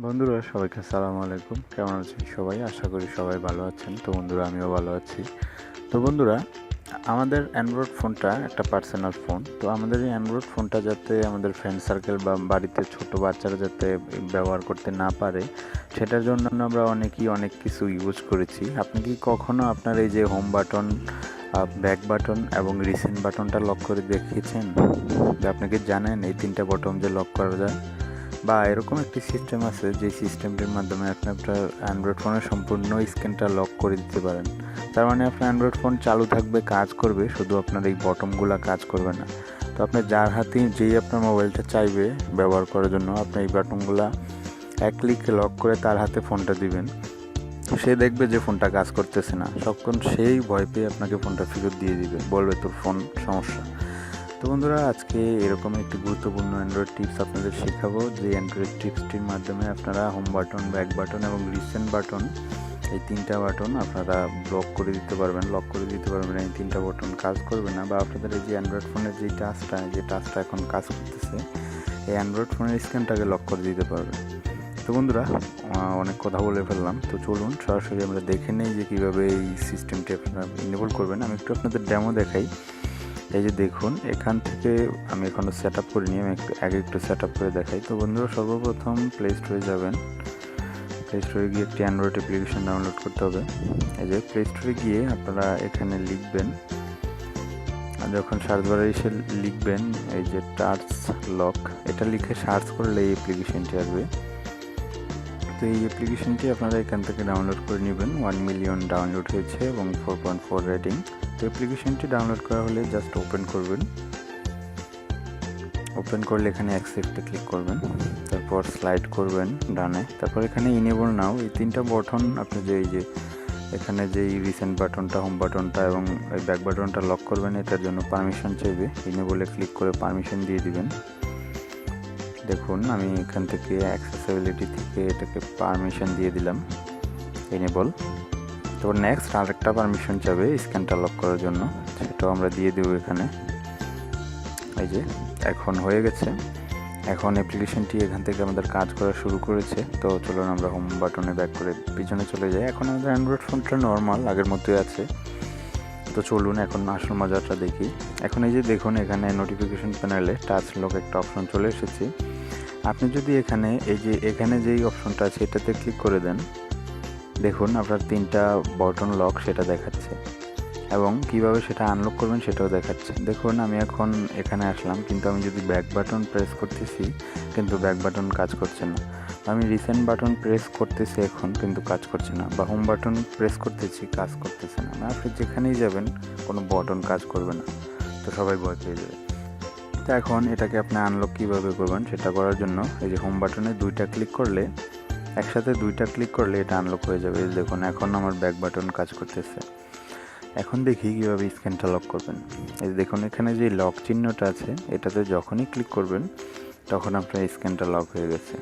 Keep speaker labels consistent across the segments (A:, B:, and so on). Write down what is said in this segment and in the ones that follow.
A: বন্ধুরা সবাইকে আসসালামু আলাইকুম। কেমন আছেন সবাই? আশা করি সবাই ভালো আছেন। তো বন্ধুরা আমিও ভালো আছি। তো বন্ধুরা আমাদের অ্যান্ড্রয়েড ফোনটা একটা পার্সোনাল ফোন। তো আমাদের এই অ্যান্ড্রয়েড ফোনটা যাতে আমাদের ফ্রেন্ড সার্কেল বা বাড়িতে ছোট বাচ্চারা যাতে ব্যবহার করতে না পারে, সেটার জন্য আমরা অনেক কিছু ইউজ করেছি। আপনি কি কখনো আপনার এই যে হোম বাটন, ব্যাক বাটন এবং রিসেন্ট বাটনটা লক করে দেখিয়েছেন? যে আপনি কি জানেন এই তিনটা বাটন যে লক করা যায়? বা এরকম একটি সিস্টেম আছে যে সিস্টেমটির মাধ্যমে আপনি আপনার অ্যান্ড্রয়েড ফোনের সম্পূর্ণ স্ক্রিনটা লক করে দিতে পারেন। তার মানে আপনার অ্যান্ড্রয়েড ফোন চালু থাকবে, কাজ করবে, শুধু আপনার এই বটনগুলো কাজ করবে না। তো আপনি যার হাতে যেই আপনার মোবাইলটা চাইবে ব্যবহার করার জন্য, আপনি এই বাটনগুলো এক ক্লিকে লক করে তার হাতে ফোনটা দিবেন। সে দেখবে যে ফোনটা কাজ করতেছে না, তখন সেই ভয় পেয়ে আপনাকে ফোনটা ফেরত দিয়ে দিবে, বলবে তোর ফোন সমস্যা। তো বন্ধুরা আজকে এরকম একটি গুরুত্বপূর্ণ অ্যান্ড্রয়েড টিপস আপনাদের শেখাবো, যে অ্যান্ড্রয়েড টিপসটির মাধ্যমে আপনারা হোম বাটন, ব্যাক বাটন এবং রিসেন্ট বাটন, এই তিনটা বাটন আপনারা লক করে দিতে পারবেন। এই তিনটা বাটন কাজ করবে না, বা আপনাদের এই যে অ্যান্ড্রয়েড ফোনের যে টাচটা এখন কাজ করতেছে, এই অ্যান্ড্রয়েড ফোনের স্ক্রিনটাকে লক করে দিতে পারবেন। তো বন্ধুরা অনেক কথা বলে ফেললাম, তো চলুন সরাসরি আমরা দেখে নেই যে কীভাবে এই সিস্টেমটি আপনারা ইনেবল করবেন। আমি একটু আপনাদের ডেমো দেখাই। এই যে দেখুন, এখান থেকে আমি এখনও সেট আপ করিনি, আমি একটু সেট আপ করে দেখাই। তো বন্ধুরা সর্বপ্রথম প্লে স্টোরে যাবেন। প্লে স্টোরে গিয়ে একটি অ্যান্ড্রয়েড অ্যাপ্লিকেশন ডাউনলোড করতে হবে। এই যে প্লে স্টোরে গিয়ে আপনারা এখানে লিখবেন, যখন সার্চ বারে এসে লিখবেন এই যে টাচ লক, এটা লিখে সার্চ করলে এই অ্যাপ্লিকেশনটি আসবে। তো এই অ্যাপ্লিকেশনটি আপনারা এখান থেকে ডাউনলোড করে নেবেন। 1 মিলিয়ন ডাউনলোড হয়েছে এবং 4.4 রেটিং। তো অ্যাপ্লিকেশনটি ডাউনলোড করা হলে জাস্ট ওপেন করবেন। ওপেন করলে এখানে অ্যাকসেপ্টে ক্লিক করবেন, তারপর স্লাইড করবেন ডানে, তারপর এখানে ইনেবল নাও, এই তিনটা বাটন আপনি যে এখানে যেই রিসেন্ট বাটনটা, হোম বাটনটা এবং এই ব্যাক বাটনটা লক করবেন, এটার জন্য পারমিশন চাইবে। ইনেবলে ক্লিক করে পারমিশন দিয়ে দিবেন। দেখুন আমি এখান থেকে অ্যাক্সেসিবিলিটি থেকে এটাকে পারমিশন দিয়ে দিলাম, এনেবল। তো নেক্সট আরেকটা পারমিশন চাবে স্ক্রিনটা লক করার জন্য, সেটাও আমরা দিয়ে দেবো এখানে। এই যে এখন হয়ে গেছে। এখন অ্যাপ্লিকেশনটি এখান থেকে আমাদের কাজ করা শুরু করেছে। তো চলুন আমরা হোম বাটনে ব্যাক করে পিছনে চলে যাই। এখন আমাদের অ্যান্ড্রয়েড ফোনটা নর্মাল আগের মতোই আছে। তো চলুন এখন আসল মজাটা দেখি। এখন এই যে দেখুন, এখানে নোটিফিকেশন প্যানেলে টাচ লক একটা অপশন চলে এসেছে। আপনি যদি এখানে যেই অপশনটা আছে এটাতে ক্লিক করে দেন, দেখুন আপনার তিনটা বাটন লক সেটা দেখাচ্ছে, এবং কিভাবে সেটা আনলক করবেন সেটাও দেখাচ্ছে। দেখুন আমি এখন এখানে আসলাম, কিন্তু আমি যদি ব্যাক বাটন প্রেস করতেছি কিন্তু ব্যাক বাটন কাজ করছে না। আমি রিসেন্ট বাটন প্রেস করতেছি এখন, কিন্তু কাজ করছে না। বা হোম বাটন প্রেস করতেছি, কাজ করতেছে না। আপনি যেখানেই যাবেন কোনো বাটন কাজ করবে না, তো সবাই ভয় পেয়ে যাবে। তো এখন এটাকে আপনি আনলক কীভাবে করবেন, সেটা করার জন্য এই যে হোম বাটনে একসাথে দুইটা ক্লিক করলে এটা আনলক হয়ে যাবে। দেখুন এখন আমার ব্যাক বাটন কাজ করতেছে। এখন দেখি কীভাবে স্ক্রিনটা লক করবেন। এই দেখুন এখানে যে লক চিহ্নটা আছে, এটাতে যখনই ক্লিক করবেন তখন আপনার স্ক্রিনটা লক হয়ে গেছে।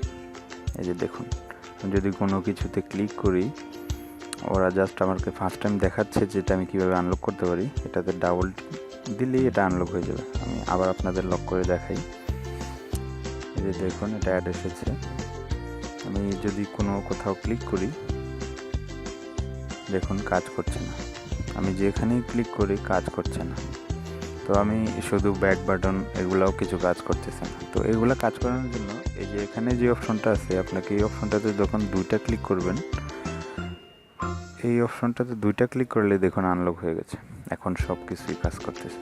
A: এই যে দেখুন, যদি কোনো কিছুতে ক্লিক করি, ওরা জাস্ট আমাকে ফার্স্ট টাইম দেখাচ্ছে যেটা আমি কীভাবে আনলক করতে পারি। এটাতে ডাবল দিলেই এটা আনলক হয়ে যাবে। আমি আবার আপনাদের লক করে দেখাই। এই যে দেখুন এটা অ্যাড এসেছে। আমি যদি কোথাও ক্লিক করি, দেখুন কাজ করছে না। আমি যেখানেই ক্লিক করি কাজ করছে না। তো আমি শুধু ব্যাক বাটন, এগুলাও কিছু কাজ করতেছে না। তো এগুলো কাজ করানোর জন্য এই যে এখানে যে অপশনটা আছে, আপনাকে এই অপশনটাতে যখন দুইটা ক্লিক করবেন, এই অপশনটাতে দুইটা ক্লিক করলে দেখুন আনলক হয়ে গেছে। এখন সব কিছুই কাজ করতেছে।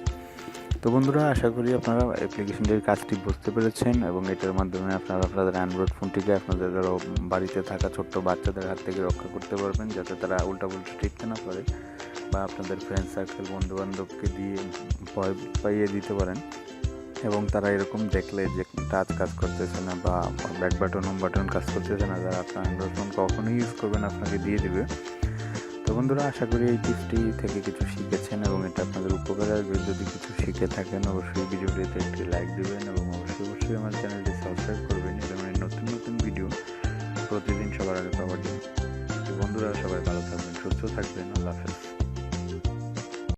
A: তো বন্ধুরা আশা করি আপনারা অ্যাপ্লিকেশনটির কাজটি বুঝতে পেরেছেন, এবং এটার মাধ্যমে আপনারা আপনাদের অ্যান্ড্রয়েড ফোনটিকে আপনাদের বাড়িতে থাকা ছোট্ট বাচ্চাদের হাত থেকে রক্ষা করতে পারবেন, যাতে তারা উল্টাপুল্টা টিপতে না পারে, বা আপনাদের ফ্রেন্ড সার্কেল, বন্ধুবান্ধবকে দিয়ে ভয় পাইয়ে দিতে পারেন। এবং তারা এরকম দেখলে যে টাচ কাজ করতেছে না বা ব্যাক বাটন, হোম বাটন কাজ করতেছে না, যারা আপনার অ্যান্ড্রয়েড ফোন কখনোই ইউজ করবেন আপনাকে দিয়ে দেবে। তো বন্ধুরা আশা করি এই টিপসটি থেকে কিছু শিখেছেন এবং এটা আপনাদের উপকারে আসবে। যদি কিছু শিখে থাকেন অবশ্যই ভিডিওটিতে একটি লাইক দেবেন, এবং অবশ্যই আমার চ্যানেলটি সাবস্ক্রাইব করবেন, এবং নতুন ভিডিও প্রতিদিন সবার আগে পাওয়ার জন্য। তো বন্ধুরা সবাই ভালো থাকবেন, সুস্থ থাকবেন। আল্লাহ হাফেজ।